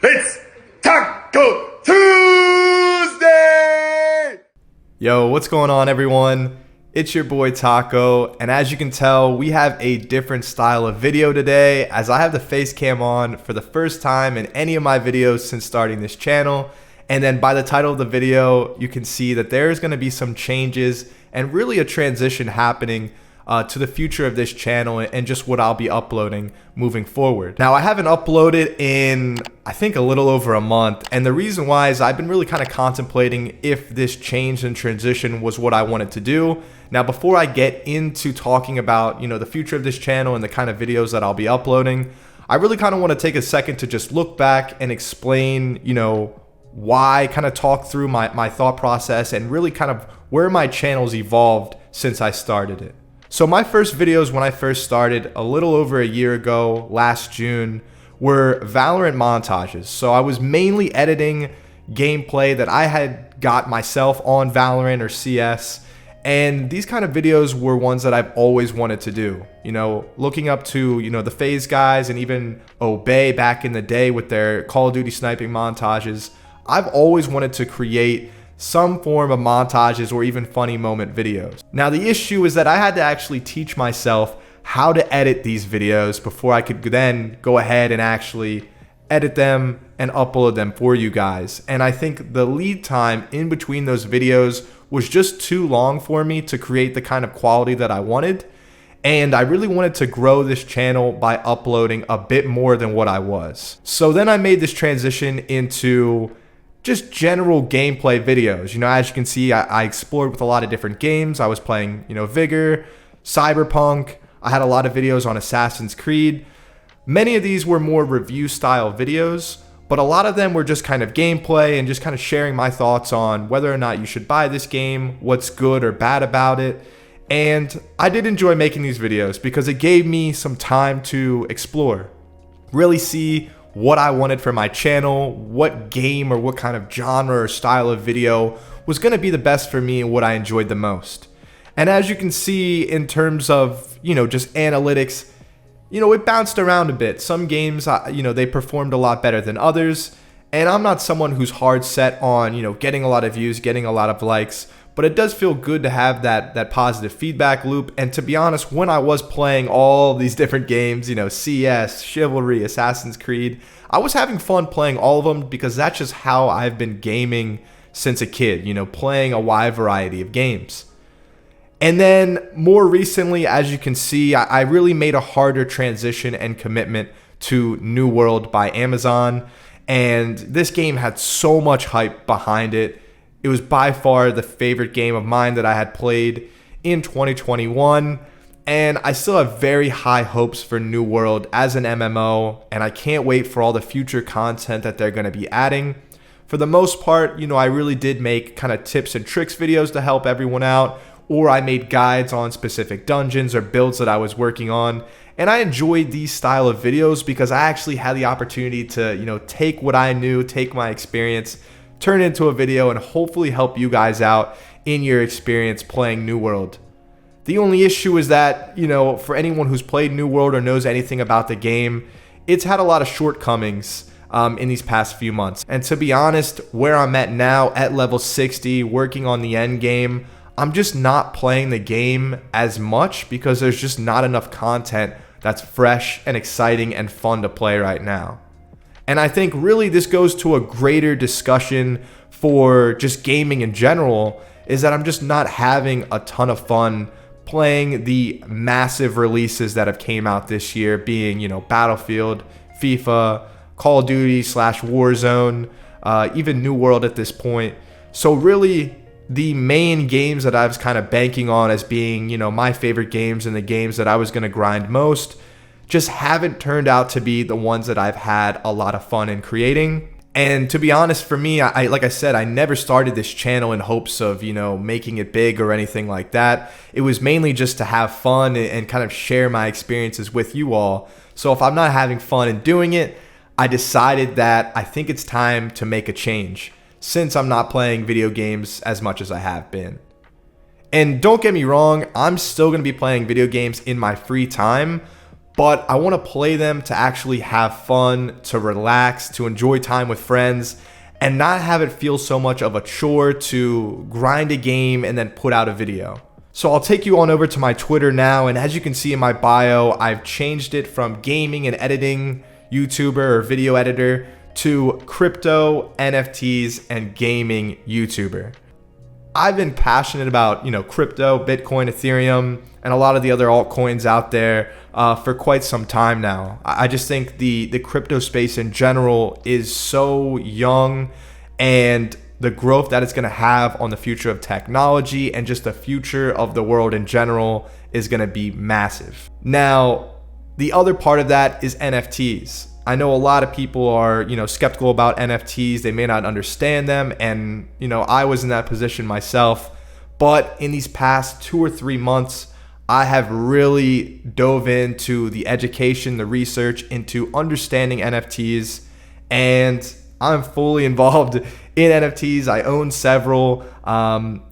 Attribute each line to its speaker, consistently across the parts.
Speaker 1: It's Taco Tuesday!
Speaker 2: Yo, what's going on, everyone? It's your boy Taco, and as you can tell, we have a different style of video today, as I have the face cam on for the first time in any of my videos since starting this channel. And then by the title of the video, you can see that there's going to be some changes and really a transition happening to the future of this channel and just what I'll be uploading moving forward. Now, I haven't uploaded in, I think, a little over a month, and the reason why is I've been really kind of contemplating if this change and transition was what I wanted to do. Now, before I get into talking about, the future of this channel and the kind of videos that I'll be uploading, I really kind of want to take a second to just look back and explain, why, kind of talk through my thought process and really kind of where my channel's evolved since I started it. So my first videos when I first started a little over a year ago, last June, were Valorant montages. So I was mainly editing gameplay that I had got myself on Valorant or CS. And these kind of videos were ones that I've always wanted to do. Looking up to, the FaZe guys and even Obey back in the day with their Call of Duty sniping montages. I've always wanted to create some form of montages or even funny moment videos. Now, the issue is that I had to actually teach myself how to edit these videos before I could then go ahead and actually edit them and upload them for you guys. And I think the lead time in between those videos was just too long for me to create the kind of quality that I wanted. And I really wanted to grow this channel by uploading a bit more than what I was. So then I made this transition into just general gameplay videos. As you can see, I explored with a lot of different games. I was playing, Vigor, Cyberpunk. I had a lot of videos on Assassin's Creed. Many of these were more review style videos, but a lot of them were just kind of gameplay and just kind of sharing my thoughts on whether or not you should buy this game, what's good or bad about it. And I did enjoy making these videos because it gave me some time to explore, really see what I wanted for my channel, what game or what kind of genre or style of video was going to be the best for me and what I enjoyed the most. And as you can see in terms of, just analytics, it bounced around a bit. Some games, they performed a lot better than others. And I'm not someone who's hard set on, getting a lot of views, getting a lot of likes. But it does feel good to have that positive feedback loop. And to be honest, when I was playing all these different games, CS, Chivalry, Assassin's Creed, I was having fun playing all of them because that's just how I've been gaming since a kid, playing a wide variety of games. And then more recently, as you can see, I really made a harder transition and commitment to New World by Amazon. And this game had so much hype behind it. It was by far the favorite game of mine that I had played in 2021, and I still have very high hopes for New World as an MMO, and I can't wait for all the future content that they're going to be adding. For the most part, I really did make kind of tips and tricks videos to help everyone out, or I made guides on specific dungeons or builds that I was working on, and I enjoyed these style of videos because I actually had the opportunity to, take what I knew, take my experience, turn into a video and hopefully help you guys out in your experience playing New World. The only issue is that, for anyone who's played New World or knows anything about the game, it's had a lot of shortcomings in these past few months. And to be honest, where I'm at now at level 60, working on the end game, I'm just not playing the game as much because there's just not enough content that's fresh and exciting and fun to play right now. And I think really this goes to a greater discussion for just gaming in general, is that I'm just not having a ton of fun playing the massive releases that have came out this year, being, Battlefield, FIFA, Call of Duty / Warzone, even New World at this point. So really the main games that I was kind of banking on as being, my favorite games and the games that I was going to grind most just haven't turned out to be the ones that I've had a lot of fun in creating. And to be honest, for me, like I said, I never started this channel in hopes of, making it big or anything like that. It was mainly just to have fun and kind of share my experiences with you all. So if I'm not having fun in doing it, I decided that I think it's time to make a change since I'm not playing video games as much as I have been. And don't get me wrong, I'm still going to be playing video games in my free time, but I want to play them to actually have fun, to relax, to enjoy time with friends, and not have it feel so much of a chore to grind a game and then put out a video. So I'll take you on over to my Twitter now, and as you can see in my bio, I've changed it from gaming and editing YouTuber or video editor to crypto, NFTs, and gaming YouTuber. I've been passionate about, crypto, Bitcoin, Ethereum, and a lot of the other altcoins out there for quite some time now. I just think the crypto space in general is so young, and the growth that it's going to have on the future of technology and just the future of the world in general is going to be massive. Now, the other part of that is NFTs. I know a lot of people are, skeptical about NFTs. They may not understand them. And, I was in that position myself. But in these past 2 or 3 months, I have really dove into the education, the research into understanding NFTs. And I'm fully involved in NFTs. I own several,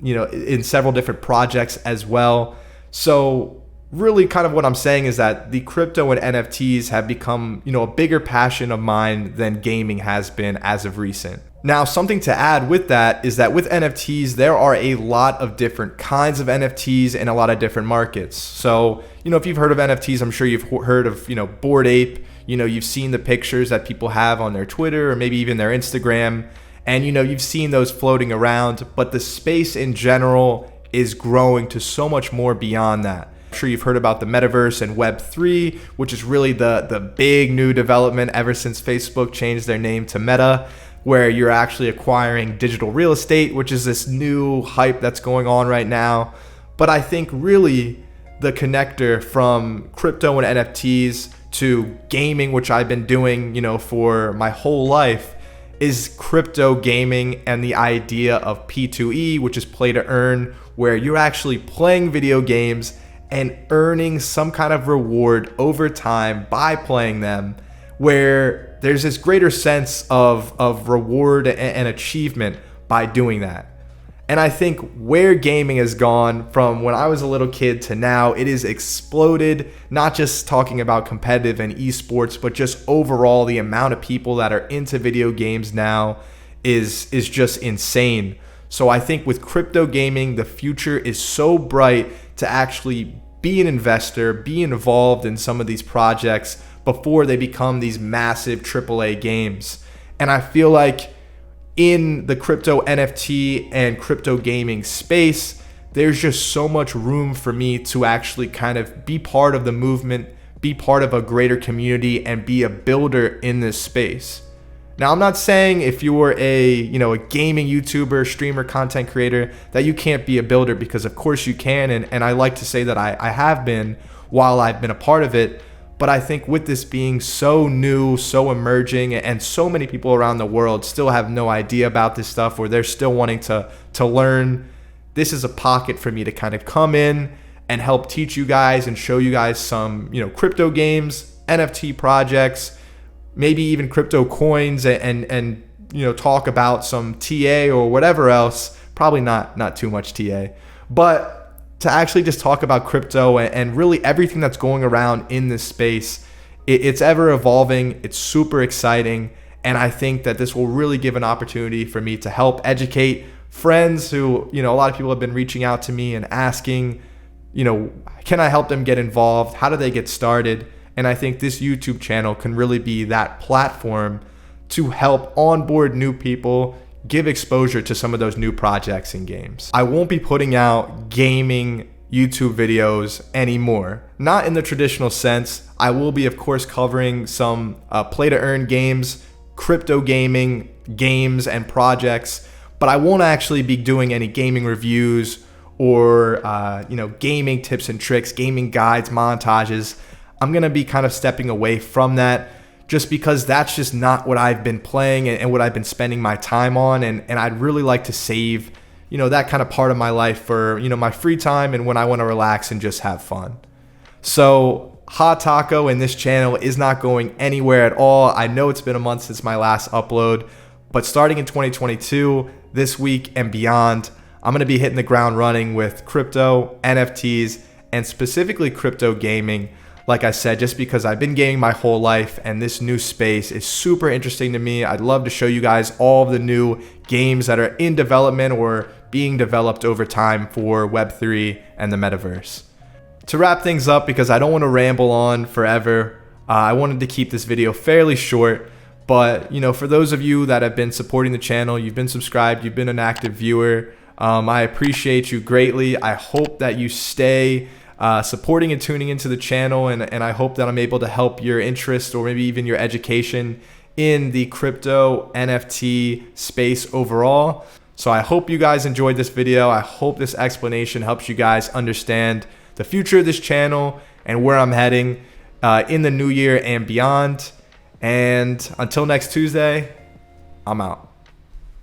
Speaker 2: in several different projects as well. So really kind of what I'm saying is that the crypto and NFTs have become, a bigger passion of mine than gaming has been as of recent. Now, something to add with that is that with NFTs, there are a lot of different kinds of NFTs in a lot of different markets. So, if you've heard of NFTs, I'm sure you've heard of, Bored Ape. You've seen the pictures that people have on their Twitter or maybe even their Instagram. And, you've seen those floating around. But the space in general is growing to so much more beyond that. I'm sure you've heard about the metaverse and Web3, which is really the big new development ever since Facebook changed their name to Meta, where you're actually acquiring digital real estate, which is this new hype that's going on right now. But I think really the connector from crypto and NFTs to gaming, which I've been doing, for my whole life, is crypto gaming and the idea of P2E, which is play to earn, where you're actually playing video games and earning some kind of reward over time by playing them, where there's this greater sense of reward and achievement by doing that. And I think where gaming has gone from when I was a little kid to now, it has exploded, not just talking about competitive and esports, but just overall the amount of people that are into video games now is just insane. So I think with crypto gaming, the future is so bright to actually be an investor, be involved in some of these projects before they become these massive AAA games. And I feel like in the crypto NFT and crypto gaming space, there's just so much room for me to actually kind of be part of the movement, be part of a greater community, and be a builder in this space. Now, I'm not saying if you're a gaming YouTuber, streamer, content creator, that you can't be a builder, because of course you can. And I like to say that I have been while I've been a part of it. But I think with this being so new, so emerging, and so many people around the world still have no idea about this stuff, or they're still wanting to learn, this is a pocket for me to kind of come in and help teach you guys and show you guys some, crypto games, NFT projects, maybe even crypto coins, and talk about some TA or whatever else. Probably not too much TA, but to actually just talk about crypto and really everything that's going around in this space. It's ever evolving. It's super exciting. And I think that this will really give an opportunity for me to help educate friends who, a lot of people have been reaching out to me and asking, can I help them get involved? How do they get started? And I think this YouTube channel can really be that platform to help onboard new people, give exposure to some of those new projects and games. I won't be putting out gaming YouTube videos anymore. Not in the traditional sense. I will be, of course, covering some play to earn games, crypto gaming games and projects, but I won't actually be doing any gaming reviews or gaming tips and tricks, gaming guides, montages. I'm gonna be kind of stepping away from that, just because that's just not what I've been playing and what I've been spending my time on. And I'd really like to save, that kind of part of my life for, my free time and when I want to relax and just have fun. So Hot Taco and this channel is not going anywhere at all. I know it's been a month since my last upload, but starting in 2022, this week and beyond, I'm going to be hitting the ground running with crypto, NFTs, and specifically crypto gaming. like I said, just because I've been gaming my whole life and this new space is super interesting to me. I'd love to show you guys all of the new games that are in development or being developed over time for Web3 and the metaverse. To wrap things up, because I don't want to ramble on forever, I wanted to keep this video fairly short. But, you know, for those of you that have been supporting the channel, you've been subscribed, you've been an active viewer, I appreciate you greatly. I hope that you stay supporting and tuning into the channel, and I hope that I'm able to help your interest or maybe even your education in the crypto NFT space overall. So I hope you guys enjoyed this video. I hope this explanation helps you guys understand the future of this channel and where I'm heading in the new year and beyond. And until next Tuesday, I'm out.